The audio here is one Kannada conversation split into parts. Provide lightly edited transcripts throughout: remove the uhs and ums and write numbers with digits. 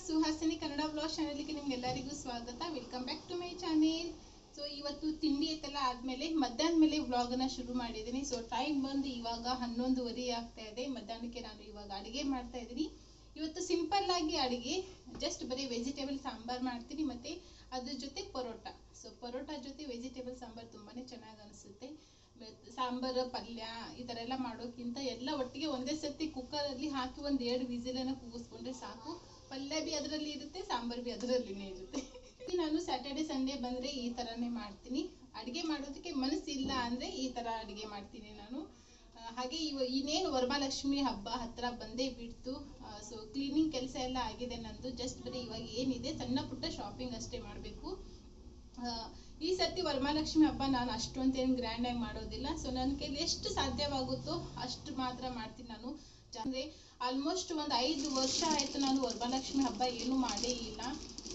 ಸುಹಾಸಿನಿ ಕನ್ನಡ ಬ್ಲಾಗ್ ಚಾನೆಲ್ಗೆ ನಿಮ್ಗೆಲ್ಲರಿಗೂ ಸ್ವಾಗತ. Welcome back to my channel. So ಇವತ್ತು ತಿಂಡಿ ಐತೆಲ್ಲ ಆದ್ಮೇಲೆ ಮಧ್ಯಾಹ್ನ ಮೇಲೆ ವ್ಲಾಗನ್ನ ಶುರು ಮಾಡಿದ್ದೀನಿ. ಸೊ ಟೈಮ್ ಬಂದು ಇವಾಗ 11:30 ಆಗ್ತಾ ಇದೆ. ಮಧ್ಯಾಹ್ನಕ್ಕೆ ನಾನು ಇವಾಗ ಅಡುಗೆ ಮಾಡ್ತಾ ಇದ್ದೀನಿ. ಇವತ್ತು ಸಿಂಪಲ್ ಆಗಿ ಅಡುಗೆ, ಜಸ್ಟ್ ಬರೀ ವೆಜಿಟೇಬಲ್ ಸಾಂಬಾರ್ ಮಾಡ್ತೀನಿ ಮತ್ತೆ ಅದ್ರ ಜೊತೆ ಪರೋಟ. ಸೊ ಪರೋಟ ಜೊತೆ ವೆಜಿಟೇಬಲ್ ಸಾಂಬಾರ್ ತುಂಬಾನೇ ಚೆನ್ನಾಗಿ ಅನಿಸುತ್ತೆ. ಸಾಂಬಾರು ಪಲ್ಯ ಈ ಥರ ಎಲ್ಲ ಮಾಡೋಕ್ಕಿಂತ ಎಲ್ಲ ಒಟ್ಟಿಗೆ ಒಂದೇ ಸರ್ತಿ ಕುಕ್ಕರಲ್ಲಿ ಹಾಕಿ 1-2 ವಿಸಿಲನ್ನು ಕೂಗಿಸ್ಕೊಂಡ್ರೆ ಸಾಕು. ಪಲ್ಯ ಬಿ ಅದರಲ್ಲಿ ಇರುತ್ತೆ, ಸಾಂಬಾರ್ ಬಿ ಅದರಲ್ಲಿನೇ ಇರುತ್ತೆ. ನಾನು ಸ್ಯಾಟರ್ಡೆ ಸಂಡೇ ಬಂದರೆ ಈ ಥರನೇ ಮಾಡ್ತೀನಿ. ಅಡುಗೆ ಮಾಡೋದಕ್ಕೆ ಮನಸ್ಸಿಲ್ಲ ಅಂದರೆ ಈ ಥರ ಅಡುಗೆ ಮಾಡ್ತೀನಿ ನಾನು. ಹಾಗೆ ಇನ್ನೇನು ವರಮಹಾಲಕ್ಷ್ಮಿ ಹಬ್ಬ ಹತ್ತಿರ ಬಂದೇ ಬಿಡ್ತು. ಸೊ ಕ್ಲೀನಿಂಗ್ ಕೆಲಸ ಎಲ್ಲ ಆಗಿದೆ ನಂದು. ಜಸ್ಟ್ ಬರೀ ಇವಾಗ ಏನಿದೆ ಸಣ್ಣ ಪುಟ್ಟ ಶಾಪಿಂಗ್ ಅಷ್ಟೇ ಮಾಡಬೇಕು. ಈ ಸರ್ತಿ ವರಮಹಾಲಕ್ಷ್ಮಿ ಹಬ್ಬ ನಾನು ಅಷ್ಟೊಂದೇನು ಗ್ರ್ಯಾಂಡಾಗಿ ಮಾಡೋದಿಲ್ಲ. ಸೊ ನನ್ನ ಕೈಲಿ ಎಷ್ಟು ಸಾಧ್ಯವಾಗುತ್ತೋ ಅಷ್ಟು ಮಾತ್ರ ಮಾಡ್ತೀನಿ ನಾನು. ಅಂದರೆ ಆಲ್ಮೋಸ್ಟ್ ಒಂದು 5 ವರ್ಷ ಆಯಿತು ನಾನು ವರಮಹಾಲಕ್ಷ್ಮಿ ಹಬ್ಬ ಏನೂ ಮಾಡೇ ಇಲ್ಲ.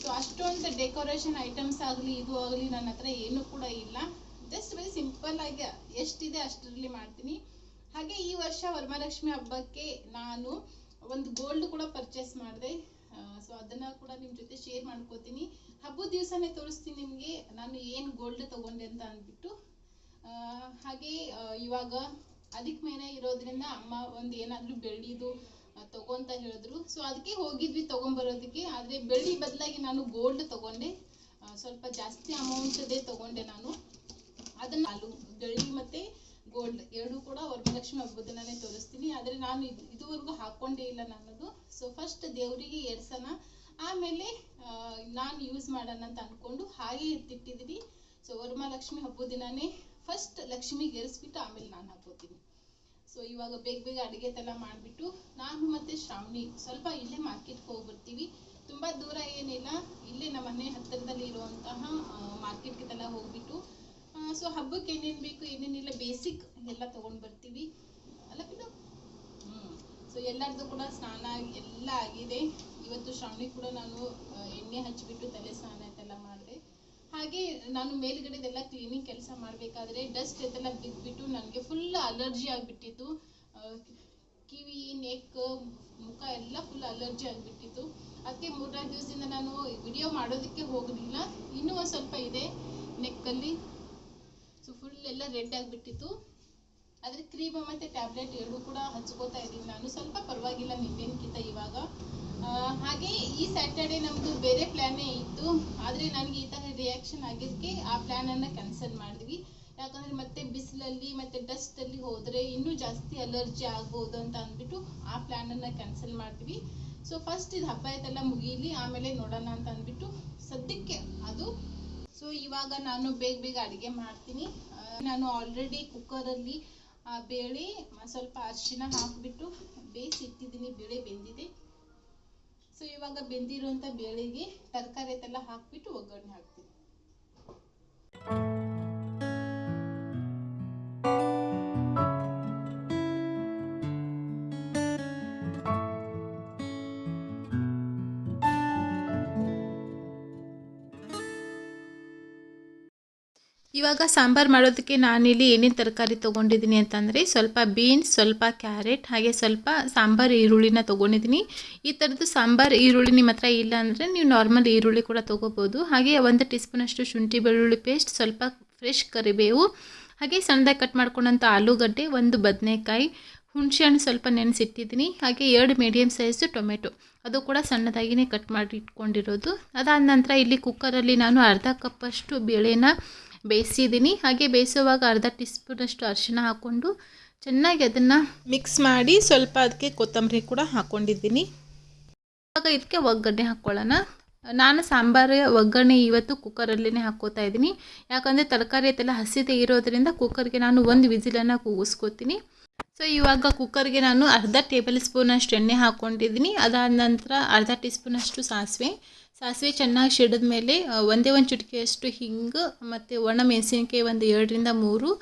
ಸೊ ಅಷ್ಟೊಂದು ಡೆಕೋರೇಷನ್ ಐಟಮ್ಸ್ ಆಗಲಿ ಇದು ಆಗಲಿ ನನ್ನ ಹತ್ರ ಏನೂ ಕೂಡ ಇಲ್ಲ. ಜಸ್ಟ್ ವೆರಿ ಸಿಂಪಲ್ ಆಗಿ ಎಷ್ಟಿದೆ ಅಷ್ಟರಲ್ಲಿ ಮಾಡ್ತೀನಿ. ಹಾಗೆ ಈ ವರ್ಷ ವರಮಹಾಲಕ್ಷ್ಮಿ ಹಬ್ಬಕ್ಕೆ ನಾನು ಒಂದು ಗೋಲ್ಡ್ ಕೂಡ ಪರ್ಚೇಸ್ ಮಾಡಿದೆ. ಸೊ ಅದನ್ನು ಕೂಡ ನಿಮ್ಮ ಜೊತೆ ಶೇರ್ ಮಾಡ್ಕೋತೀನಿ. ಹಬ್ಬದ ದಿವಸನೇ ತೋರಿಸ್ತೀನಿ ನಿಮಗೆ ನಾನು ಏನು ಗೋಲ್ಡ್ ತೊಗೊಂಡೆ ಅಂತ ಅಂದ್ಬಿಟ್ಟು. ಹಾಗೆ ಇವಾಗ ಅದಕ್ಕೆ ಮೇನೆ ಇರೋದ್ರಿಂದ ಅಮ್ಮ ಒಂದು ಏನಾದರೂ ಬೆಳ್ಳಿದು ತಗೊಂತ ಹೇಳಿದ್ರು. ಸೊ ಅದಕ್ಕೆ ಹೋಗಿದ್ವಿ ತೊಗೊಂಬರೋದಕ್ಕೆ. ಆದರೆ ಬೆಳ್ಳಿ ಬದಲಾಗಿ ನಾನು ಗೋಲ್ಡ್ ತೊಗೊಂಡೆ. ಸ್ವಲ್ಪ ಜಾಸ್ತಿ ಅಮೌಂಟದೇ ತೊಗೊಂಡೆ ನಾನು. ಅದನ್ನು ಬೆಳ್ಳಿ ಮತ್ತು ಗೋಲ್ಡ್ ಎರಡೂ ಕೂಡ ವರಮಹಾಲಕ್ಷ್ಮಿ ಹಬ್ಬದನ್ನೇ ತೋರಿಸ್ತೀನಿ. ಆದರೆ ನಾನು ಇದುವರೆಗೂ ಹಾಕ್ಕೊಂಡೇ ಇಲ್ಲ ನನ್ನದು. ಸೊ ಫಸ್ಟ್ ದೇವರಿಗೆ ಏರ್ಸೋಣ, ಆಮೇಲೆ ನಾನು ಯೂಸ್ ಮಾಡೋಣ ಅಂತ ಅಂದ್ಕೊಂಡು ಹಾಗೆ ಎತ್ತಿಟ್ಟಿದ್ದೀನಿ. ಸೊ ವರಮಹಾಲಕ್ಷ್ಮಿ ಹಬ್ಬದ ದಿನನೇ ಫಸ್ಟ್ ಲಕ್ಷ್ಮಿಗೆ ಏರಿಸ್ಬಿಟ್ಟು ಆಮೇಲೆ ನಾನು ಹಾಕೋತೀನಿ. ಸೊ ಇವಾಗ ಬೇಗ ಅಡುಗೆದೆಲ್ಲ ಮಾಡಿಬಿಟ್ಟು ನಾನು ಮತ್ತು ಶ್ರಾವಣಿ ಸ್ವಲ್ಪ ಇಲ್ಲೇ ಮಾರ್ಕೆಟ್ಗೆ ಹೋಗಿ ಬರ್ತೀವಿ. ತುಂಬ ದೂರ ಏನಿಲ್ಲ, ಇಲ್ಲೇ ನಮ್ಮ ಮನೆ ಹತ್ತಿರದಲ್ಲಿ ಇರುವಂತಹ ಮಾರ್ಕೆಟ್ಗೆಲ್ಲ ಹೋಗ್ಬಿಟ್ಟು ಸೊ ಹಬ್ಬಕ್ಕೆ ಏನೇನು ಬೇಕು ಏನೇನಿಲ್ಲ ಬೇಸಿಕ್ ಎಲ್ಲ ತೊಗೊಂಡು ಬರ್ತೀವಿ ಅಲ್ಲ ಬಿಡು. ಸೊ ಎಲ್ಲರದ್ದು ಕೂಡ ಸ್ನಾನ ಎಲ್ಲ ಆಗಿದೆ. ಇವತ್ತು ಶ್ರಾವಣಿ ಕೂಡ ನಾನು ಎಣ್ಣೆ ಹಚ್ಚಿಬಿಟ್ಟು ತಲೆ ಸ್ನಾನ ಅಂತೆಲ್ಲ ಮಾಡಿದೆ. ಹಾಗೆ ನಾನು ಮೇಲ್ಗಡೆದೆಲ್ಲ ಕ್ಲೀನಿಂಗ್ ಕೆಲಸ ಮಾಡಬೇಕಾದ್ರೆ ಡಸ್ಟ್ ಇದೆಲ್ಲ ಬಿದ್ದುಬಿಟ್ಟು ನನಗೆ ಫುಲ್ ಅಲರ್ಜಿ ಆಗಿಬಿಟ್ಟಿತ್ತು. ಕಿವಿ, ನೆಕ್, ಮುಖ ಎಲ್ಲ ಫುಲ್ ಅಲರ್ಜಿ ಆಗಿಬಿಟ್ಟಿತ್ತು. ಅದಕ್ಕೆ 3-4 ದಿವಸದಿಂದ ನಾನು ವಿಡಿಯೋ ಮಾಡೋದಕ್ಕೆ ಹೋಗಲಿಲ್ಲ. ಇನ್ನೂ ಒಂದು ಸ್ವಲ್ಪ ಇದೆ ನೆಕ್ಕಲ್ಲಿ. ಸೊ ಫುಲ್ ಎಲ್ಲ ರೆಡ್ ಆಗಿಬಿಟ್ಟಿತ್ತು. ಆದರೆ ಕ್ರೀಮ್ ಮತ್ತು ಟ್ಯಾಬ್ಲೆಟ್ ಎರಡೂ ಕೂಡ ಹಚ್ಕೋತಾ ಇದ್ದೀನಿ ನಾನು. ಸ್ವಲ್ಪ ಪರವಾಗಿಲ್ಲ ನಿನ್ನೆನ್ಕಿಂತ ಇವಾಗ. ಹಾಗೆ ಈ ಸ್ಯಾಟರ್ಡೆ ನಮ್ಮದು ಬೇರೆ ಪ್ಲ್ಯಾನೇ ಇತ್ತು. ಆದರೆ ನನಗೆ ಈ ಥರ ರಿಯಾಕ್ಷನ್ ಆಗಿದ್ದಕ್ಕೆ ಆ ಪ್ಲ್ಯಾನನ್ನು ಕ್ಯಾನ್ಸಲ್ ಮಾಡಿದ್ವಿ. ಯಾಕಂದರೆ ಮತ್ತೆ ಬಿಸಿಲಲ್ಲಿ ಮತ್ತು ಡಸ್ಟಲ್ಲಿ ಹೋದರೆ ಇನ್ನೂ ಜಾಸ್ತಿ ಅಲರ್ಜಿ ಆಗ್ಬೋದು ಅಂತ ಅಂದ್ಬಿಟ್ಟು ಆ ಪ್ಲ್ಯಾನನ್ನು ಕ್ಯಾನ್ಸಲ್ ಮಾಡ್ತೀವಿ. ಸೊ ಫಸ್ಟ್ ಇದು ಹಬ್ಬ ಇದೆಲ್ಲ ಮುಗೀಲಿ, ಆಮೇಲೆ ನೋಡೋಣ ಅಂತ ಅಂದ್ಬಿಟ್ಟು ಸದ್ಯಕ್ಕೆ ಅದು. ಸೊ ಇವಾಗ ನಾನು ಬೇಗ ಅಡುಗೆ ಮಾಡ್ತೀನಿ. ನಾನು ಆಲ್ರೆಡಿ ಕುಕ್ಕರಲ್ಲಿ ಬೇಳೆ ಸ್ವಲ್ಪ ಅರಿಶಿನ ಹಾಕಿಬಿಟ್ಟು ಬೇಯಿಸಿಟ್ಟಿದ್ದೀನಿ. ಬೇಳೆ ಬೆಂದಿದೆ. ಸೊ ಇವಾಗ ಬೆಂದಿರುವಂಥ ಬೇಳೆಗೆ ತರಕಾರಿ ಎಲ್ಲ ಹಾಕಿಬಿಟ್ಟು ಒಗ್ಗರಣೆ ಹಾಕ್ತೀನಿ. ಇವಾಗ ಸಾಂಬಾರು ಮಾಡೋದಕ್ಕೆ ನಾನಿಲ್ಲಿ ಏನೇನು ತರಕಾರಿ ತೊಗೊಂಡಿದ್ದೀನಿ ಅಂತಂದರೆ ಸ್ವಲ್ಪ ಬೀನ್ಸ್, ಸ್ವಲ್ಪ ಕ್ಯಾರೆಟ್, ಹಾಗೆ ಸ್ವಲ್ಪ ಸಾಂಬಾರು ಈರುಳ್ಳಿನ ತೊಗೊಂಡಿದ್ದೀನಿ. ಈ ಥರದ್ದು ಸಾಂಬಾರು ಈರುಳ್ಳಿ ನಿಮ್ಮ ಹತ್ರ ಇಲ್ಲ ಅಂದರೆ ನೀವು ನಾರ್ಮಲ್ ಈರುಳ್ಳಿ ಕೂಡ ತೊಗೋಬೋದು. ಹಾಗೆ 1 ಟೀ ಸ್ಪೂನಷ್ಟು ಶುಂಠಿ ಬೆಳ್ಳುಳ್ಳಿ ಪೇಸ್ಟ್, ಸ್ವಲ್ಪ ಫ್ರೆಶ್ ಕರಿಬೇವು, ಹಾಗೆ ಸಣ್ಣದಾಗಿ ಕಟ್ ಮಾಡ್ಕೊಂಡಂಥ ಆಲೂಗಡ್ಡೆ, 1 ಬದನೆಕಾಯಿ, ಹುಣಸೆಹಣ್ಣು ಸ್ವಲ್ಪ ನೆನೆಸಿಟ್ಟಿದ್ದೀನಿ. ಹಾಗೆ 2 ಮೀಡಿಯಮ್ ಸೈಜು ಟೊಮೆಟೊ, ಅದು ಕೂಡ ಸಣ್ಣದಾಗಿಯೇ ಕಟ್ ಮಾಡಿ ಇಟ್ಕೊಂಡಿರೋದು. ಅದಾದ ನಂತರ ಇಲ್ಲಿ ಕುಕ್ಕರಲ್ಲಿ ನಾನು ಅರ್ಧ ಕಪ್ಪಷ್ಟು ಬೇಳೆನ ಬೇಯಿಸಿದ್ದೀನಿ. ಹಾಗೆ ಬೇಯಿಸುವಾಗ 1/2 ಟೀ ಸ್ಪೂನಷ್ಟು ಅರಿಶಿನ ಹಾಕ್ಕೊಂಡು ಚೆನ್ನಾಗಿ ಅದನ್ನು ಮಿಕ್ಸ್ ಮಾಡಿ ಸ್ವಲ್ಪ ಅದಕ್ಕೆ ಕೊತ್ತಂಬರಿ ಕೂಡ ಹಾಕ್ಕೊಂಡಿದ್ದೀನಿ. ಇವಾಗ ಇದಕ್ಕೆ ಒಗ್ಗರಣೆ ಹಾಕ್ಕೊಳ್ಳೋಣ. ನಾನು ಸಾಂಬಾರು ಒಗ್ಗರಣೆ ಇವತ್ತು ಕುಕ್ಕರಲ್ಲೇ ಹಾಕ್ಕೋತಾ ಇದ್ದೀನಿ. ಯಾಕಂದರೆ ತರಕಾರಿ ಅದೆಲ್ಲ ಹಸಿದೇ ಇರೋದರಿಂದ ಕುಕ್ಕರ್ಗೆ ನಾನು 1 ವಿಸಿಲನ್ನು ಕೂಗಿಸ್ಕೋತೀನಿ. ಸೊ ಇವಾಗ ಕುಕ್ಕರ್ಗೆ ನಾನು 1/2 ಟೇಬಲ್ ಸ್ಪೂನಷ್ಟು ಎಣ್ಣೆ ಹಾಕ್ಕೊಂಡಿದ್ದೀನಿ. ಅದಾದ ನಂತರ 1/2 ಟೀ ಸ್ಪೂನಷ್ಟು ಸಾಸಿವೆ ಚೆನ್ನಾಗಿ ಸಿಡಿದ ಮೇಲೆ ಒಂದೇ ಒಂದು ಚಿಟಿಕೆಯಷ್ಟು ಹಿಂಗು ಮತ್ತು ಒಣ ಮೆಣಸಿನಕಾಯಿ 1 2-3,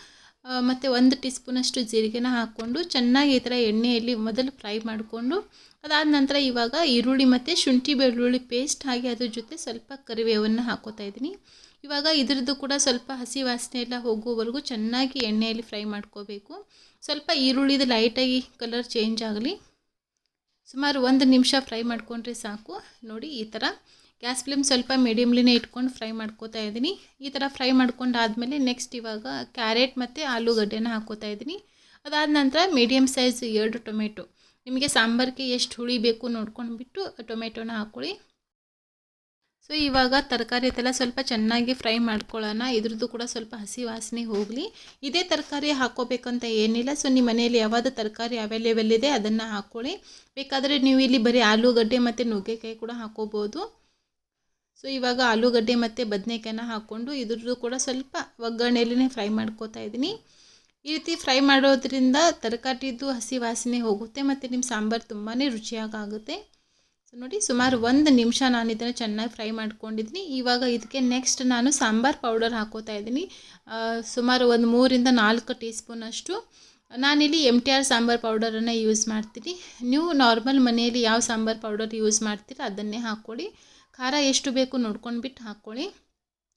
ಮತ್ತು 1 ಟೀ ಸ್ಪೂನಷ್ಟು ಜೀರಿಗೆನ ಹಾಕ್ಕೊಂಡು ಚೆನ್ನಾಗಿ ಈ ಥರ ಎಣ್ಣೆಯಲ್ಲಿ ಮೊದಲು ಫ್ರೈ ಮಾಡಿಕೊಂಡು ಅದಾದ ನಂತರ ಇವಾಗ ಈರುಳ್ಳಿ ಮತ್ತು ಶುಂಠಿ ಬೆಳ್ಳುಳ್ಳಿ ಪೇಸ್ಟ್ ಹಾಗೆ ಅದ್ರ ಜೊತೆ ಸ್ವಲ್ಪ ಕರಿಬೇವನ್ನು ಹಾಕೋತಾ ಇದ್ದೀನಿ. ಇವಾಗ ಇದ್ರದ್ದು ಕೂಡ ಸ್ವಲ್ಪ ಹಸಿ ವಾಸನೆ ಎಲ್ಲ ಹೋಗುವವರೆಗೂ ಚೆನ್ನಾಗಿ ಎಣ್ಣೆಯಲ್ಲಿ ಫ್ರೈ ಮಾಡ್ಕೋಬೇಕು. ಸ್ವಲ್ಪ ಈರುಳ್ಳಿದು ಲೈಟಾಗಿ ಕಲರ್ ಚೇಂಜ್ ಆಗಲಿ. ಸುಮಾರು 1 ನಿಮಿಷ ಫ್ರೈ ಮಾಡ್ಕೊಂಡ್ರೆ ಸಾಕು. ನೋಡಿ ಈ ಥರ ಗ್ಯಾಸ್ ಫ್ಲೇಮ್ ಸ್ವಲ್ಪ ಮೀಡಿಯಮ್ಲಿನೇ ಇಟ್ಕೊಂಡು ಫ್ರೈ ಮಾಡ್ಕೋತಾ ಇದ್ದೀನಿ. ಈ ಥರ ಫ್ರೈ ಮಾಡ್ಕೊಂಡಾದಮೇಲೆ ನೆಕ್ಸ್ಟ್ ಇವಾಗ ಕ್ಯಾರೆಟ್ ಮತ್ತು ಆಲೂಗಡ್ಡೆನ ಹಾಕೋತಾ ಇದ್ದೀನಿ. ಅದಾದ ನಂತರ ಮೀಡಿಯಮ್ ಸೈಜ್ 2 ಟೊಮೆಟೊ, ನಿಮಗೆ ಸಾಂಬಾರಿಗೆ ಎಷ್ಟು ಹುಳಿ ಬೇಕು ನೋಡ್ಕೊಂಡ್ಬಿಟ್ಟು ಟೊಮೆಟೊನ ಹಾಕ್ಕೊಳ್ಳಿ. ಸೊ ಇವಾಗ ತರಕಾರಿ ಇದೆಲ್ಲ ಸ್ವಲ್ಪ ಚೆನ್ನಾಗಿ ಫ್ರೈ ಮಾಡ್ಕೊಳ್ಳೋಣ. ಇದ್ರದ್ದು ಕೂಡ ಸ್ವಲ್ಪ ಹಸಿ ವಾಸನೆ ಹೋಗಲಿ. ಇದೇ ತರಕಾರಿ ಹಾಕ್ಕೋಬೇಕಂತ ಏನಿಲ್ಲ. ಸೊ ನಿಮ್ಮ ಮನೆಯಲ್ಲಿ ಯಾವುದು ತರಕಾರಿ ಅವೈಲೇಬಲ್ ಇದೆ ಅದನ್ನು ಹಾಕ್ಕೊಳ್ಳಿ. ಬೇಕಾದರೆ ನೀವು ಇಲ್ಲಿ ಬರೀ ಆಲೂಗಡ್ಡೆ ಮತ್ತು ನುಗ್ಗೆಕಾಯಿ ಕೂಡ ಹಾಕ್ಕೋಬೋದು. ಸೊ ಇವಾಗ ಆಲೂಗಡ್ಡೆ ಮತ್ತು ಬದನೆಕಾಯಿನ ಹಾಕ್ಕೊಂಡು ಇದ್ರದ್ದು ಕೂಡ ಸ್ವಲ್ಪ ಒಗ್ಗರಣೆಯಲ್ಲೇ ಫ್ರೈ ಮಾಡ್ಕೋತಾ ಇದ್ದೀನಿ. ಈ ರೀತಿ ಫ್ರೈ ಮಾಡೋದ್ರಿಂದ ತರಕಾರಿದು ಹಸಿ ವಾಸನೆ ಹೋಗುತ್ತೆ ಮತ್ತು ನಿಮ್ಮ ಸಾಂಬಾರು ತುಂಬಾ ರುಚಿಯಾಗುತ್ತೆ. ಸೊ ನೋಡಿ ಸುಮಾರು 1 ನಿಮಿಷ ನಾನು ಇದನ್ನು ಚೆನ್ನಾಗಿ ಫ್ರೈ ಮಾಡ್ಕೊಂಡಿದ್ದೀನಿ. ಇವಾಗ ಇದಕ್ಕೆ ನೆಕ್ಸ್ಟ್ ನಾನು ಸಾಂಬಾರು ಪೌಡರ್ ಹಾಕೋತಾ ಇದ್ದೀನಿ. ಸುಮಾರು 3 ರಿಂದ 4 ಟೀ ಸ್ಪೂನಷ್ಟು ನಾನಿಲ್ಲಿ MTR ಸಾಂಬಾರು ಪೌಡರನ್ನು ಯೂಸ್ ಮಾಡ್ತೀನಿ. ನೀವು ನಾರ್ಮಲ್ ಮನೆಯಲ್ಲಿ ಯಾವ ಸಾಂಬಾರು ಪೌಡರ್ ಯೂಸ್ ಮಾಡ್ತೀರ ಅದನ್ನೇ ಹಾಕ್ಕೊಳ್ಳಿ. ಖಾರ ಎಷ್ಟು ಬೇಕು ನೋಡ್ಕೊಂಡ್ಬಿಟ್ಟು ಹಾಕ್ಕೊಳ್ಳಿ.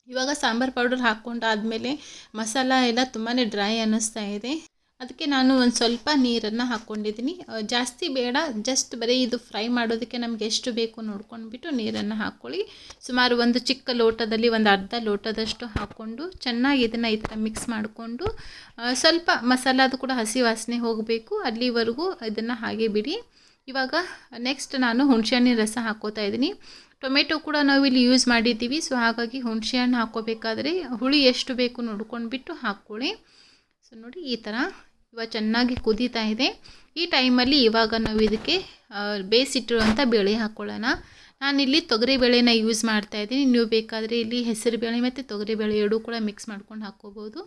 ಇವಾಗ ಸಾಂಬಾರು ಪೌಡರ್ ಹಾಕ್ಕೊಂಡಾದಮೇಲೆ ಮಸಾಲ ಎಲ್ಲ ತುಂಬಾ ಡ್ರೈ ಅನ್ನಿಸ್ತಾ ಇದೆ. ಅದಕ್ಕೆ ನಾನು ಒಂದು ಸ್ವಲ್ಪ ನೀರನ್ನು ಹಾಕ್ಕೊಂಡಿದ್ದೀನಿ. ಜಾಸ್ತಿ ಬೇಡ, ಜಸ್ಟ್ ಬರೀ ಇದು ಫ್ರೈ ಮಾಡೋದಕ್ಕೆ ನಮಗೆ ಎಷ್ಟು ಬೇಕು ನೋಡ್ಕೊಂಡ್ಬಿಟ್ಟು ನೀರನ್ನು ಹಾಕ್ಕೊಳ್ಳಿ. ಸುಮಾರು ಒಂದು ಚಿಕ್ಕ ಲೋಟದಲ್ಲಿ ಒಂದು ಅರ್ಧ ಲೋಟದಷ್ಟು ಹಾಕ್ಕೊಂಡು ಚೆನ್ನಾಗಿ ಇದನ್ನು ಈ ಥರ ಮಿಕ್ಸ್ ಮಾಡಿಕೊಂಡು ಸ್ವಲ್ಪ ಮಸಾಲದು ಕೂಡ ಹಸಿ ವಾಸನೆ ಹೋಗಬೇಕು ಅಲ್ಲಿವರೆಗೂ ಇದನ್ನು ಹಾಗೆ ಬಿಡಿ. ಇವಾಗ ನೆಕ್ಸ್ಟ್ ನಾನು ಹುಣಸೆಹಣ್ಣಿನ ರಸ ಹಾಕ್ಕೋತಾ ಇದ್ದೀನಿ. ಟೊಮೆಟೊ ಕೂಡ ನಾವು ಇಲ್ಲಿ ಯೂಸ್ ಮಾಡಿದ್ದೀವಿ. ಸೊ ಹಾಗಾಗಿ ಹುಣಸೆಹಣ್ಣು ಹಾಕ್ಕೋಬೇಕಾದ್ರೆ ಹುಳಿ ಎಷ್ಟು ಬೇಕು ನೋಡ್ಕೊಂಡ್ಬಿಟ್ಟು ಹಾಕ್ಕೊಳ್ಳಿ. ಸೊ ನೋಡಿ ಈ ಥರ ಇವಾಗ ಚೆನ್ನಾಗಿ ಕುದೀತಾ ಇದೆ. ಈ ಟೈಮಲ್ಲಿ ಇವಾಗ ನಾವು ಇದಕ್ಕೆ ಬೇಯಿಸಿಟ್ಟಿರುವಂಥ ಬೇಳೆ ಹಾಕ್ಕೊಳ್ಳೋಣ. ನಾನಿಲ್ಲಿ ತೊಗರಿಬೇಳೆನ ಯೂಸ್ ಮಾಡ್ತಾಯಿದ್ದೀನಿ. ನೀವು ಬೇಕಾದರೆ ಇಲ್ಲಿ ಹೆಸರುಬೇಳೆ ಮತ್ತು ತೊಗರಿಬೇಳೆ ಎರಡೂ ಕೂಡ ಮಿಕ್ಸ್ ಮಾಡ್ಕೊಂಡು ಹಾಕ್ಕೋಬೋದು.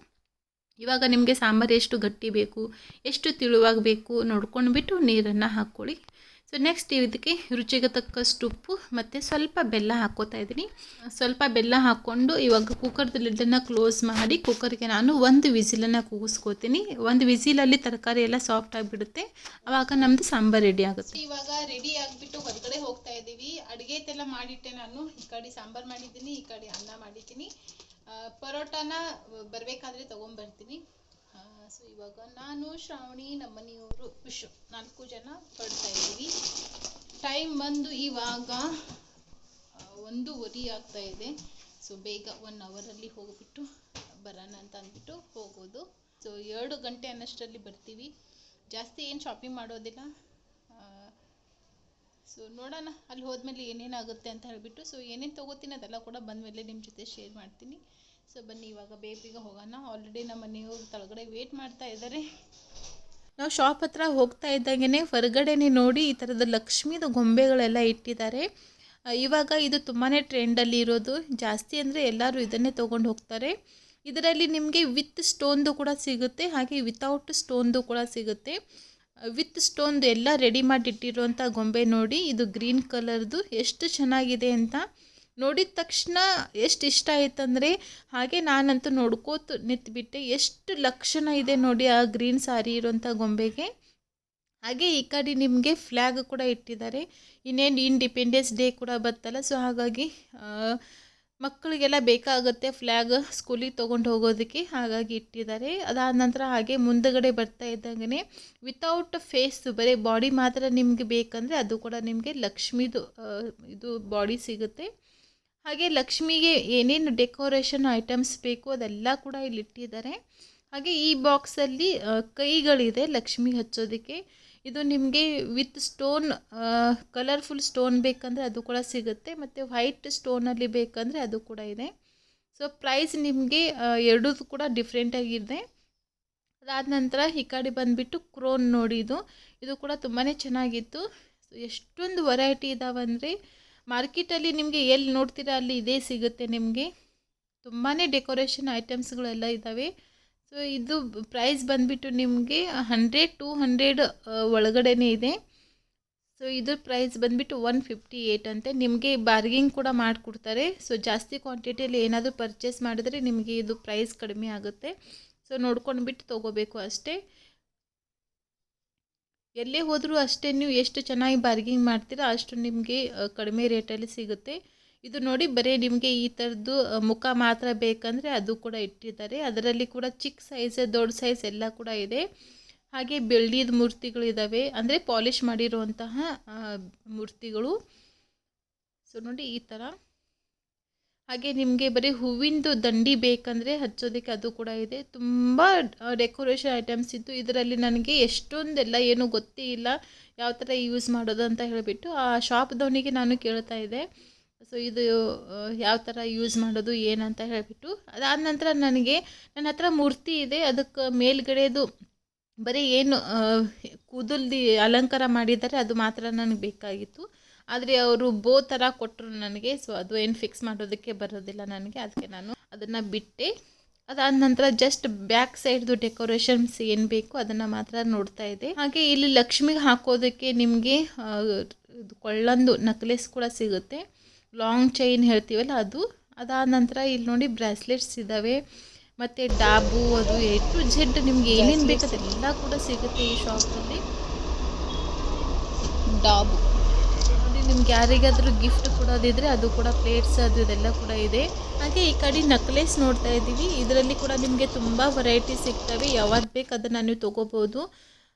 ಇವಾಗ ನಿಮಗೆ ಸಾಂಬಾರು ಎಷ್ಟು ಗಟ್ಟಿ ಬೇಕು ಎಷ್ಟು ತಿಳುವಾಗಬೇಕು ನೋಡ್ಕೊಂಡ್ಬಿಟ್ಟು ನೀರನ್ನು ಹಾಕ್ಕೊಳ್ಳಿ. ಸೊ ನೆಕ್ಸ್ಟ್ ಇದಕ್ಕೆ ರುಚಿಗೆ ತಕ್ಕಷ್ಟು ಉಪ್ಪು ಮತ್ತು ಸ್ವಲ್ಪ ಬೆಲ್ಲ ಹಾಕ್ಕೋತಾ ಇದ್ದೀನಿ. ಸ್ವಲ್ಪ ಬೆಲ್ಲ ಹಾಕ್ಕೊಂಡು ಇವಾಗ ಕುಕ್ಕರ್ದು ಲಿಡ್ಡನ್ನು ಕ್ಲೋಸ್ ಮಾಡಿ ಕುಕ್ಕರ್ಗೆ ನಾನು 1 ವಿಸಿಲನ್ನು ಕೂಗಿಸ್ಕೋತೀನಿ. 1 ವಿಸಿಲಲ್ಲಿ ತರಕಾರಿ ಎಲ್ಲ ಸಾಫ್ಟ್ ಆಗಿಬಿಡುತ್ತೆ. ಆವಾಗ ನಮ್ಮದು ಸಾಂಬಾರು ರೆಡಿ ಆಗುತ್ತೆ. ಇವಾಗ ರೆಡಿ ಆಗಿಬಿಟ್ಟು ಹೊರಗಡೆ ಹೋಗ್ತಾ ಇದ್ದೀವಿ. ಅಡುಗೆದೆಲ್ಲ ಮಾಡಿಟ್ಟೆ ನಾನು. ಈ ಕಡೆ ಸಾಂಬಾರು ಮಾಡಿದ್ದೀನಿ, ಈ ಕಡೆ ಅನ್ನ ಮಾಡಿದ್ದೀನಿ. ಪರೋಟಾನ ಬರಬೇಕಾದ್ರೆ ತೊಗೊಂಬರ್ತೀನಿ. ಸೊ ಇವಾಗ ನಾನು ಶ್ರಾವಣಿ ನಮ್ಮನೆಯವರು 4 ಜನ ಹೊರಡ್ತಾ ಇದ್ದೀವಿ. ಟೈಮ್ ಬಂದು ಇವಾಗ 1:15 ಆಗ್ತಾ ಇದೆ. ಸೊ ಬೇಗ 1 ಅವರಲ್ಲಿ ಹೋಗಿಬಿಟ್ಟು ಬರೋಣ ಅಂತ ಅಂದ್ಬಿಟ್ಟು ಹೋಗೋದು. ಸೊ 2 ಗಂಟೆ ಅನ್ನಷ್ಟರಲ್ಲಿ ಬರ್ತೀವಿ. ಜಾಸ್ತಿ ಏನು ಶಾಪಿಂಗ್ ಮಾಡೋದಿಲ್ಲ. ಸೊ ನೋಡೋಣ ಅಲ್ಲಿ ಹೋದ್ಮೇಲೆ ಏನೇನಾಗುತ್ತೆ ಅಂತ ಹೇಳಿಬಿಟ್ಟು. ಸೊ ಏನೇನು ತೊಗೋತೀನಿ ಅದೆಲ್ಲ ಕೂಡ ಬಂದಮೇಲೆ ನಿಮ್ಮ ಜೊತೆ ಶೇರ್ ಮಾಡ್ತೀನಿ. ಸೊ ಬನ್ನಿ ಇವಾಗ ಬೇಗ ಹೋಗೋಣ. ಆಲ್ರೆಡಿ ನಮ್ಮ ಮನೆಯವರು ಕೆಳಗಡೆ ವೇಟ್ ಮಾಡ್ತಾ ಇದ್ದಾರೆ. ನಾವು ಶಾಪ್ ಹತ್ರ ಹೋಗ್ತಾ ಇದ್ದಾಗೇ ಹೊರಗಡೆನೇ ನೋಡಿ ಈ ಥರದ ಲಕ್ಷ್ಮೀದು ಗೊಂಬೆಗಳೆಲ್ಲ ಇಟ್ಟಿದ್ದಾರೆ. ಇವಾಗ ಇದು ತುಂಬಾ ಟ್ರೆಂಡಲ್ಲಿ ಇರೋದು. ಜಾಸ್ತಿ ಅಂದರೆ ಎಲ್ಲರೂ ಇದನ್ನೇ ತೊಗೊಂಡು ಹೋಗ್ತಾರೆ. ಇದರಲ್ಲಿ ನಿಮಗೆ ವಿತ್ ಸ್ಟೋನ್ದು ಕೂಡ ಸಿಗುತ್ತೆ, ಹಾಗೆ ವಿತೌಟ್ ಸ್ಟೋನ್ದು ಕೂಡ ಸಿಗುತ್ತೆ. ವಿತ್ ಸ್ಟೋನ್ದು ಎಲ್ಲ ರೆಡಿ ಮಾಡಿಟ್ಟಿರುವಂಥ ಗೊಂಬೆ ನೋಡಿ. ಇದು ಗ್ರೀನ್ ಕಲರ್ದು ಎಷ್ಟು ಚೆನ್ನಾಗಿದೆ ಅಂತ ನೋಡಿದ ತಕ್ಷಣ ಎಷ್ಟು ಇಷ್ಟ ಆಯ್ತಂದರೆ ಹಾಗೆ ನಾನಂತೂ ನೋಡ್ಕೋತ ನಿಂತ್ಬಿಟ್ಟೆ. ಎಷ್ಟು ಲಕ್ಷಣ ಇದೆ ನೋಡಿ ಆ ಗ್ರೀನ್ ಸಾರಿ ಇರೋಂಥ ಗೊಂಬೆಗೆ. ಹಾಗೆ ಈ ಕಡೆ ನಿಮಗೆ ಫ್ಲ್ಯಾಗ್ ಕೂಡ ಇಟ್ಟಿದ್ದಾರೆ. ಇನ್ನೇನು ಇಂಡಿಪೆಂಡೆನ್ಸ್ ಡೇ ಕೂಡ ಬರ್ತಲ್ಲ. ಸೊ ಹಾಗಾಗಿ ಮಕ್ಕಳಿಗೆಲ್ಲ ಬೇಕಾಗುತ್ತೆ ಫ್ಲ್ಯಾಗ್ ಸ್ಕೂಲಿಗೆ ತೊಗೊಂಡು ಹೋಗೋದಕ್ಕೆ, ಹಾಗಾಗಿ ಇಟ್ಟಿದ್ದಾರೆ. ಅದಾದ ನಂತರ ಹಾಗೆ ಮುಂದಗಡೆ ಬರ್ತಾ ಇದ್ದಂಗೆ ವಿತೌಟ್ ಫೇಸ್ ಬರೀ ಬಾಡಿ ಮಾತ್ರ ನಿಮಗೆ ಬೇಕಂದರೆ ಅದು ಕೂಡ ನಿಮಗೆ ಲಕ್ಷ್ಮೀದು ಇದು ಬಾಡಿ ಸಿಗುತ್ತೆ. ಹಾಗೆ ಲಕ್ಷ್ಮಿಗೆ ಏನೇನು ಡೆಕೋರೇಷನ್ ಐಟಮ್ಸ್ ಬೇಕು ಅದೆಲ್ಲ ಕೂಡ ಇಲ್ಲಿ ಇಟ್ಟಿದ್ದಾರೆ. ಹಾಗೆ ಈ ಬಾಕ್ಸಲ್ಲಿ ಕೈಗಳಿದೆ ಲಕ್ಷ್ಮಿಗೆ ಹಚ್ಚೋದಕ್ಕೆ. ಇದು ನಿಮಗೆ ವಿತ್ ಸ್ಟೋನ್ ಕಲರ್ಫುಲ್ ಸ್ಟೋನ್ ಬೇಕಂದರೆ ಅದು ಕೂಡ ಸಿಗುತ್ತೆ, ಮತ್ತು ವೈಟ್ ಸ್ಟೋನಲ್ಲಿ ಬೇಕಂದರೆ ಅದು ಕೂಡ ಇದೆ. ಸೊ ಪ್ರೈಸ್ ನಿಮಗೆ ಎರಡೂ ಕೂಡ ಡಿಫ್ರೆಂಟಾಗಿದೆ. ಅದಾದ ನಂತರ ಈ ಕಡೆ ಬಂದುಬಿಟ್ಟು ಕ್ರೋನ್ ನೋಡಿ, ಇದು ಕೂಡ ತುಂಬಾ ಚೆನ್ನಾಗಿತ್ತು. ಎಷ್ಟೊಂದು ವೆರೈಟಿ ಇದಾವಂದರೆ ಮಾರ್ಕೆಟಲ್ಲಿ ನಿಮಗೆ ಎಲ್ಲಿ ನೋಡ್ತೀರಾ ಅಲ್ಲಿ ಇದೇ ಸಿಗುತ್ತೆ ನಿಮಗೆ. ತುಂಬಾ ಡೆಕೋರೇಷನ್ ಐಟಮ್ಸ್ಗಳೆಲ್ಲ ಇದ್ದಾವೆ. ಸೊ ಇದು ಪ್ರೈಸ್ ಬಂದುಬಿಟ್ಟು ನಿಮಗೆ 100-200 ಒಳಗಡೆನೇ ಇದೆ. ಸೊ ಇದ್ರ ಪ್ರೈಸ್ ಬಂದುಬಿಟ್ಟು 158 ಅಂತೆ. ನಿಮಗೆ ಬಾರ್ಗಿಂಗ್ ಕೂಡ ಮಾಡಿಕೊಡ್ತಾರೆ. ಸೊ ಜಾಸ್ತಿ ಕ್ವಾಂಟಿಟಿಯಲ್ಲಿ ಏನಾದರೂ ಪರ್ಚೇಸ್ ಮಾಡಿದ್ರೆ ನಿಮಗೆ ಇದು ಪ್ರೈಸ್ ಕಡಿಮೆ ಆಗುತ್ತೆ. ಸೊ ನೋಡ್ಕೊಂಡು ಬಿಟ್ಟು ತೊಗೋಬೇಕು ಅಷ್ಟೇ. ಎಲ್ಲೇ ಹೋದರೂ ಅಷ್ಟೇ, ನೀವು ಎಷ್ಟು ಚೆನ್ನಾಗಿ ಬಾರ್ಗಿಂಗ್ ಮಾಡ್ತೀರಾ ಅಷ್ಟು ನಿಮಗೆ ಕಡಿಮೆ ರೇಟಲ್ಲಿ ಸಿಗುತ್ತೆ. ಇದು ನೋಡಿ, ಬರೀ ನಿಮಗೆ ಈ ಥರದ್ದು ಮುಖ ಮಾತ್ರ ಬೇಕಂದರೆ ಅದು ಕೂಡ ಇಟ್ಟಿದ್ದಾರೆ. ಅದರಲ್ಲಿ ಕೂಡ ಚಿಕ್ಕ ಸೈಜ್ ದೊಡ್ಡ ಸೈಜ್ ಎಲ್ಲ ಕೂಡ ಇದೆ. ಹಾಗೆ ಬೆಳ್ಳಿದ ಮೂರ್ತಿಗಳಿದ್ದಾವೆ, ಅಂದರೆ ಪಾಲಿಷ್ ಮಾಡಿರುವಂತಹ ಮೂರ್ತಿಗಳು. ಸೊ ನೋಡಿ ಈ ಥರ. ಹಾಗೆ ನಿಮಗೆ ಬರೀ ಹೂವಿಂದು ದಂಡಿ ಬೇಕಂದರೆ ಹಚ್ಚೋದಕ್ಕೆ ಅದು ಕೂಡ ಇದೆ. ತುಂಬ ಡೆಕೋರೇಷನ್ ಐಟಮ್ಸ್ ಇದ್ದು. ಇದರಲ್ಲಿ ನನಗೆ ಎಷ್ಟೊಂದೆಲ್ಲ ಏನೂ ಗೊತ್ತೇ ಇಲ್ಲ ಯಾವ ಥರ ಯೂಸ್ ಮಾಡೋದು ಅಂತ ಹೇಳಿಬಿಟ್ಟು ಆ ಶಾಪ್ದವನಿಗೆ ನಾನು ಕೇಳ್ತಾ ಇದ್ದೆ. ಸೊ ಇದು ಯಾವ ಥರ ಯೂಸ್ ಮಾಡೋದು ಏನಂತ ಹೇಳಿಬಿಟ್ಟು. ಅದಾದ ನಂತರ ನನ್ನ ಹತ್ರ ಮೂರ್ತಿ ಇದೆ, ಅದಕ್ಕೆ ಮೇಲ್ಗಡೆದು ಬರೀ ಏನು ಕೂದಲ್ದು ಅಲಂಕಾರ ಮಾಡಿದ್ದಾರೆ ಅದು ಮಾತ್ರ ನನಗೆ ಬೇಕಾಗಿತ್ತು. ಆದರೆ ಅವರು ಬೋ ಥರ ಕೊಟ್ಟರು ನನಗೆ. ಸೊ ಅದು ಏನು ಫಿಕ್ಸ್ ಮಾಡೋದಕ್ಕೆ ಬರೋದಿಲ್ಲ ನನಗೆ, ಅದಕ್ಕೆ ನಾನು ಅದನ್ನು ಬಿಟ್ಟೆ. ಅದಾದ ನಂತರ ಜಸ್ಟ್ ಬ್ಯಾಕ್ ಸೈಡ್ದು ಡೆಕೋರೇಷನ್ಸ್ ಏನು ಬೇಕು ಅದನ್ನು ಮಾತ್ರ ನೋಡ್ತಾ ಇದೆ. ಹಾಗೆ ಇಲ್ಲಿ ಲಕ್ಷ್ಮಿಗೆ ಹಾಕೋದಕ್ಕೆ ನಿಮಗೆ ಕೊಳ್ಳಂದು ನಕ್ಲೆಸ್ ಕೂಡ ಸಿಗುತ್ತೆ, ಲಾಂಗ್ ಚೈನ್ ಹೇಳ್ತೀವಲ್ಲ ಅದು. ಅದಾದ ನಂತರ ಇಲ್ಲಿ ನೋಡಿ ಬ್ರಾಸ್ಲೆಟ್ಸ್ ಇದ್ದಾವೆ, ಮತ್ತು ಡಾಬು, ಅದು A to Z ನಿಮ್ಗೆ ಏನೇನು ಬೇಕು ಅದೆಲ್ಲ ಕೂಡ ಸಿಗುತ್ತೆ ಈ ಶಾಪಲ್ಲಿ. ಡಾಬು ನೋಡಿ, ನಿಮ್ಗೆ ಯಾರಿಗಾದರೂ ಗಿಫ್ಟ್ ಕೊಡೋದಿದ್ರೆ ಅದು ಕೂಡ ಪ್ಲೇಟ್ಸ್ ಅದು ಇದೆಲ್ಲ ಕೂಡ ಇದೆ. ಹಾಗೆ ಈ ಕಡೆ ನಕ್ಲೆಸ್ ನೋಡ್ತಾ ಇದ್ದೀವಿ, ಇದರಲ್ಲಿ ಕೂಡ ನಿಮಗೆ ತುಂಬ ವೆರೈಟಿ ಸಿಗ್ತವೆ. ಯಾವ್ದು ಬೇಕು ಅದನ್ನು ನೀವು ತೊಗೋಬೋದು.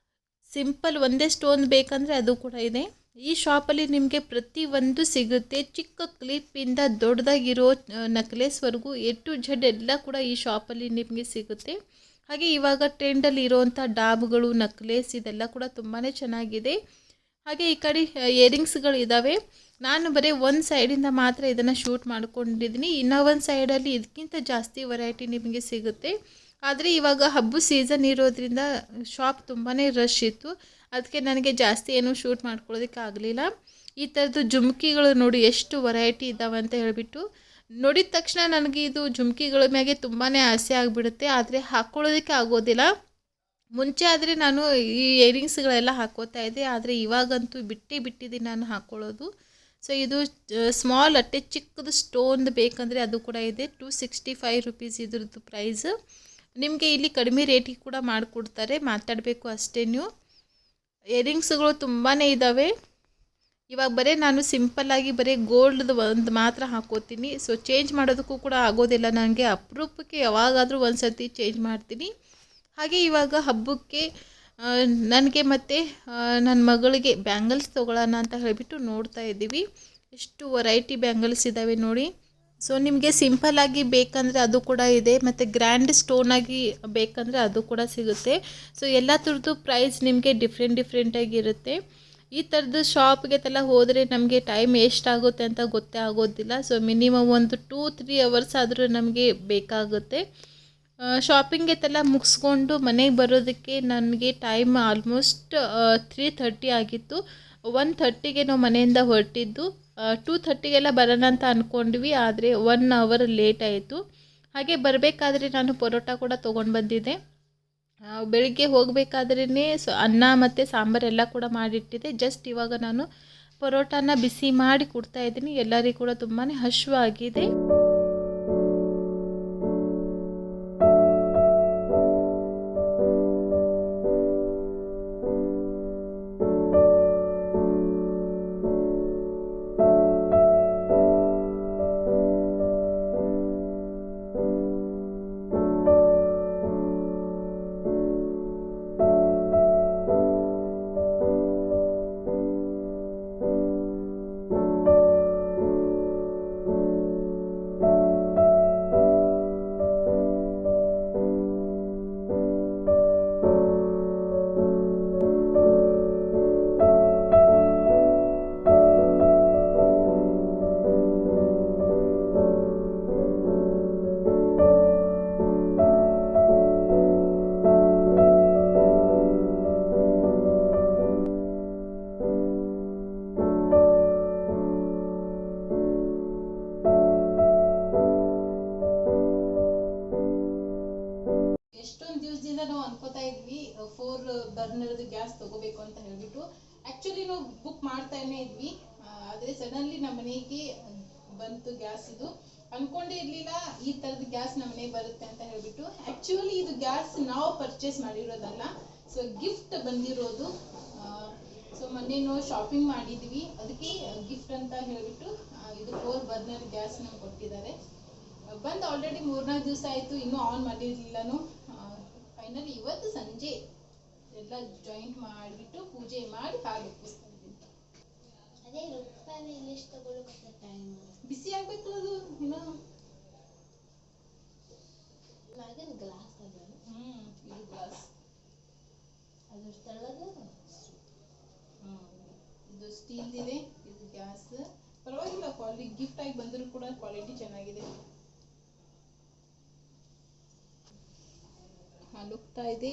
ಸಿಂಪಲ್ ಒಂದೇ ಸ್ಟೋನ್ ಬೇಕಂದರೆ ಅದು ಕೂಡ ಇದೆ. ಈ ಶಾಪಲ್ಲಿ ನಿಮಗೆ ಪ್ರತಿಯೊಂದು ಸಿಗುತ್ತೆ, ಚಿಕ್ಕ ಕ್ಲಿಪ್ಪಿಂದ ದೊಡ್ಡದಾಗಿರೋ ನಕ್ಲೆಸ್ವರೆಗೂ A to Z ಎಲ್ಲ ಕೂಡ ಈ ಶಾಪಲ್ಲಿ ನಿಮಗೆ ಸಿಗುತ್ತೆ. ಹಾಗೆ ಇವಾಗ ಟ್ರೆಂಡಲ್ಲಿ ಇರೋವಂಥ ಡಾಬ್ಗಳು, ನಕ್ಲೆಸ್ ಇದೆಲ್ಲ ಕೂಡ ತುಂಬಾ ಚೆನ್ನಾಗಿದೆ. ಹಾಗೆ ಈ ಕಡೆ ಇಯರಿಂಗ್ಸ್ಗಳು ಇದ್ದಾವೆ. ನಾನು ಬರೀ ಒಂದು ಸೈಡಿಂದ ಮಾತ್ರ ಇದನ್ನು ಶೂಟ್ ಮಾಡ್ಕೊಂಡಿದ್ದೀನಿ, ಇನ್ನೂ ಒಂದು ಸೈಡಲ್ಲಿ ಇದಕ್ಕಿಂತ ಜಾಸ್ತಿ ವೆರೈಟಿ ನಿಮಗೆ ಸಿಗುತ್ತೆ. ಆದರೆ ಇವಾಗ ಹಬ್ಬ ಸೀಸನ್ ಇರೋದ್ರಿಂದ ಶಾಪ್ ತುಂಬಾ ರಶ್ ಇತ್ತು, ಅದಕ್ಕೆ ನನಗೆ ಜಾಸ್ತಿ ಏನೂ ಶೂಟ್ ಮಾಡ್ಕೊಳ್ಳೋದಕ್ಕೆ ಆಗಲಿಲ್ಲ. ಈ ಥರದ್ದು ಜುಮ್ಕಿಗಳು ನೋಡಿ ಎಷ್ಟು ವೆರೈಟಿ ಇದ್ದಾವೆ ಅಂತ ಹೇಳಿಬಿಟ್ಟು ನೋಡಿದ ತಕ್ಷಣ ನನಗೆ ಇದು ಜುಮ್ಕಿಗಳ ಮ್ಯಾಗೆ ತುಂಬಾ ಆಸೆ ಆಗಿಬಿಡುತ್ತೆ, ಆದರೆ ಹಾಕ್ಕೊಳ್ಳೋದಕ್ಕೆ ಆಗೋದಿಲ್ಲ. ಮುಂಚೆ ಆದರೆ ನಾನು ಈ ಇಯರಿಂಗ್ಸ್ಗಳೆಲ್ಲ ಹಾಕ್ಕೋತಾ ಇದ್ದೆ, ಆದರೆ ಇವಾಗಂತೂ ಬಿಟ್ಟಿದ್ದೀನಿ ನಾನು ಹಾಕ್ಕೊಳ್ಳೋದು. ಸೊ ಇದು ಸ್ಮಾಲ್ ಅಟ್ಟೆ ಚಿಕ್ಕದು ಸ್ಟೋನ್ದು ಬೇಕಂದರೆ ಅದು ಕೂಡ ಇದೆ. 265 rupees ಇದ್ರದ್ದು ಪ್ರೈಸ್. ನಿಮಗೆ ಇಲ್ಲಿ ಕಡಿಮೆ ರೇಟಿಗೆ ಕೂಡ ಮಾಡಿಕೊಡ್ತಾರೆ, ಮಾತಾಡಬೇಕು ಅಷ್ಟೇ ನೀವು. ಇಯರಿಂಗ್ಸ್ಗಳು ತುಂಬಾ ಇದ್ದಾವೆ. ಇವಾಗ ಬರೀ ನಾನು ಸಿಂಪಲ್ಲಾಗಿ ಬರೀ ಗೋಲ್ಡ್ದು ಒಂದು ಮಾತ್ರ ಹಾಕ್ಕೋತೀನಿ. ಸೊ ಚೇಂಜ್ ಮಾಡೋದಕ್ಕೂ ಕೂಡ ಆಗೋದಿಲ್ಲ ನನಗೆ, ಅಪರೂಪಕ್ಕೆ ಯಾವಾಗಾದರೂ ಒಂದು ಸರ್ತಿ ಚೇಂಜ್ ಮಾಡ್ತೀನಿ. ಹಾಗೆ ಇವಾಗ ಹಬ್ಬಕ್ಕೆ ನನಗೆ ಮತ್ತು ನನ್ನ ಮಗಳಿಗೆ ಬ್ಯಾಂಗಲ್ಸ್ ತೊಗೊಳ್ಳೋಣ ಅಂತ ಹೇಳಿಬಿಟ್ಟು ನೋಡ್ತಾ ಇದ್ದೀವಿ. ಎಷ್ಟು ವೆರೈಟಿ ಬ್ಯಾಂಗಲ್ಸ್ ಇದ್ದಾವೆ ನೋಡಿ. ಸೊ ನಿಮಗೆ ಸಿಂಪಲ್ಲಾಗಿ ಬೇಕಂದರೆ ಅದು ಕೂಡ ಇದೆ, ಮತ್ತು ಗ್ರ್ಯಾಂಡ್ ಸ್ಟೋನಾಗಿ ಬೇಕಂದರೆ ಅದು ಕೂಡ ಸಿಗುತ್ತೆ. ಸೊ ಎಲ್ಲ ಥರದ್ದು ಪ್ರೈಸ್ ನಿಮಗೆ ಡಿಫ್ರೆಂಟಾಗಿರುತ್ತೆ. ಈ ಥರದ್ದು ಶಾಪ್ಗೆಲ್ಲ ಹೋದರೆ ನಮಗೆ ಟೈಮ್ ಎಷ್ಟಾಗುತ್ತೆ ಅಂತ ಗೊತ್ತೇ ಆಗೋದಿಲ್ಲ. ಸೊ ಮಿನಿಮಮ್ ಒಂದು 2-3 hours ಆದರೂ ನಮಗೆ ಬೇಕಾಗುತ್ತೆ. ಶಾಪಿಂಗೆಲ್ಲ ಮುಗಿಸ್ಕೊಂಡು ಮನೆಗೆ ಬರೋದಕ್ಕೆ ನನಗೆ ಟೈಮ್ ಆಲ್ಮೋಸ್ಟ್ 3:30 ಆಗಿತ್ತು. 1:30ಗೆ ನಾವು ಮನೆಯಿಂದ ಹೊರಟಿದ್ದು. 2:30ಗೆಲ್ಲ ಬರೋಣ ಅಂತ ಅಂದ್ಕೊಂಡ್ವಿ, ಆದರೆ 1 hour ಲೇಟ್ ಆಯಿತು. ಹಾಗೆ ಬರಬೇಕಾದ್ರೆ ನಾನು ಪರೋಟ ಕೂಡ ತೊಗೊಂಡು ಬಂದಿದ್ದೆ. ಬೆಳಿಗ್ಗೆ ಹೋಗಬೇಕಾದ್ರೇ ಅನ್ನ ಮತ್ತು ಸಾಂಬಾರೆಲ್ಲ ಕೂಡ ಮಾಡಿಟ್ಟಿದ್ದೆ. ಜಸ್ಟ್ ಇವಾಗ ನಾನು ಪರೋಟಾನ ಬಿಸಿ ಮಾಡಿ ಕೊಡ್ತಾ ಇದ್ದೀನಿ. ಎಲ್ಲರಿಗೂ ಕೂಡ ತುಂಬಾ ಹಸಿವಾಗಿದೆ. ಬರ್ನರ್ದು ಗ್ಯಾಸ್ ತಗೋಬೇಕು ಅಂತ ಹೇಳ್ಬಿಟ್ಟು ಆಕ್ಚುಲಿ ನಾವು ಬುಕ್ ಮಾಡ್ತಾನೆ ಇದ್ವಿ. ಆದರೆ ಸಡನ್ಲಿ ನಮ್ಮ ಮನೆಗೆ ಬಂತು ಗ್ಯಾಸ್ ಇದು. ಅನ್ಕೊಂಡೇ ಇರ್ಲಿಲ್ಲ ಈ ತರದ ಗ್ಯಾಸ್ ನಮ್ಮ ಮನೆಗೆ ಬರುತ್ತೆ ಅಂತ ಹೇಳ್ಬಿಟ್ಟು. ಆಕ್ಚುಲಿ ಇದು ಗ್ಯಾಸ್ ನಾವು ಪರ್ಚೇಸ್ ಮಾಡಿರೋದಲ್ಲ, ಸೊ ಗಿಫ್ಟ್ ಬಂದಿರೋದು. ಸೊ ಮೊನ್ನೆನೋ ಶಾಪಿಂಗ್ ಮಾಡಿದ್ವಿ, ಅದಕ್ಕೆ ಗಿಫ್ಟ್ ಅಂತ ಹೇಳ್ಬಿಟ್ಟು ಇದು 4 ಬರ್ನರ್ ಗ್ಯಾಸ್ ನಮ್ಗೆ ಕೊಟ್ಟಿದ್ದಾರೆ. ಬಂದು ಆಲ್ರೆಡಿ 3-4 ದಿವಸ ಆಯಿತು, ಇನ್ನೂ ಆನ್ ಮಾಡಿರಲಿಲ್ಲನು. ಫೈನಲಿ ಇವತ್ತು ಸಂಜೆ ಎಲ್ಲ ಜಾಯಿಂಟ್ ಮಾಡಿಬಿಟ್ಟು ಪೂಜೆ ಮಾಡಿ ಹಾಲು ಉಪ್ಪಿಸ್ತಾ ಇದ್ದೀನಿ. ಅದೇ ರುಪ್ಪಾನೆ ಎಷ್ಟು ತಗೊಳ್ಳೋಕೆ ಟೈಮ್? ಬಿಸಿ ಆಗ್ಬೇಕಲ್ಲ ಅದು ಇನ್ನೂ. ನಾಗೇನು ಗ್ಲಾಸ್ ಅದ? ಇದು ಗ್ಲಾಸ್. ಅದು ತಳ್ಳೋದು? ಇದು ಸ್ಟೀಲ್ ಇದೆ, ಇದು ಗ್ಯಾಸ್. ಪರವಾಗಿಲ್ಲ, ಕ್ವಾಲಿಟಿ ಗಿಫ್ಟ್ ಆಗಿ ಬಂದರೂ ಕೂಡ ಕ್ವಾಲಿಟಿ ಚೆನ್ನಾಗಿದೆ. ಹಾಲು ಉಕ್ತಾ ಇದೆ.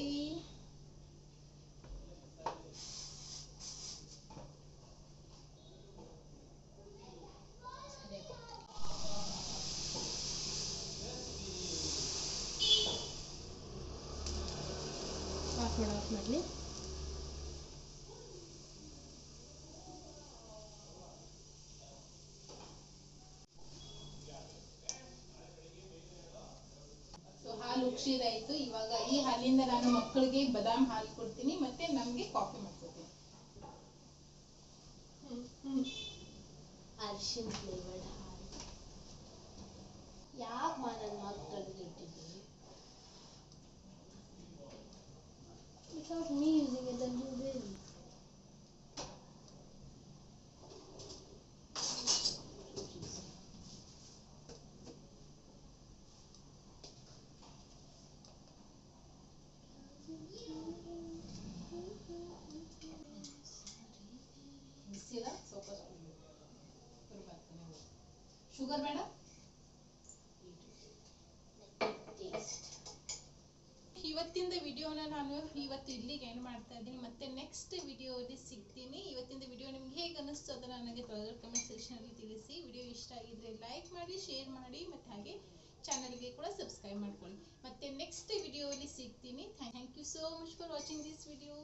ಆಫ್ ಮಾಡಲಿ. ಹಾಲು ಉಕ್ಷಿದಾಯ್ತು. ಇವಾಗ ಈ ಹಾಲಿಂದ ನಾನು ಮಕ್ಕಳಿಗೆ ಬಾದಾಮ್ ಹಾಲು ಕೊಡ್ತೀನಿ, ಮತ್ತೆ ನಮ್ಗೆ ಕಾಫಿ ಮಾಡ್ಕೊತೀನಿ. ಅರಿಶಿನ ಫ್ಲೇವರ್ಡ್ ಹಾಲು. ಯಾಕೆ ನನ್ನ ಮಕ್ಕಳಿಗೆ ಇಟ್ಟಿದ್ದೀನಿ? Without me using it, then you will. Sugar ಬೇಡ. ಇವತ್ತಿಂದ ವಿಡಿಯೋನ ನಾನು ಇವತ್ತು ಇಲ್ಲಿಗೆ ಎಂಡ್ ಮಾಡ್ತಾ ಇದ್ದೀನಿ. ಮತ್ತೆ ನೆಕ್ಸ್ಟ್ ವಿಡಿಯೋಲಿ ಸಿಗ್ತೀನಿ. ಇವತ್ತಿಂದ ವಿಡಿಯೋ ನಿಮ್ಗೆ ಹೇಗೆ ಅನಿಸ್ತು ಅದನ್ನು ನನಗೆ ಕಮೆಂಟ್ ಸೆಕ್ಷನಲ್ಲಿ ತಿಳಿಸಿ. ವಿಡಿಯೋ ಇಷ್ಟ ಆಗಿದ್ರೆ ಲೈಕ್ ಮಾಡಿ, ಶೇರ್ ಮಾಡಿ, ಮತ್ತು ಹಾಗೆ ಚಾನಲ್ಗೆ ಕೂಡ ಸಬ್ಸ್ಕ್ರೈಬ್ ಮಾಡ್ಕೊಳ್ಳಿ. ಮತ್ತೆ ನೆಕ್ಸ್ಟ್ ವಿಡಿಯೋಲಿ ಸಿಗ್ತೀನಿ. Thank you so much for watching this video.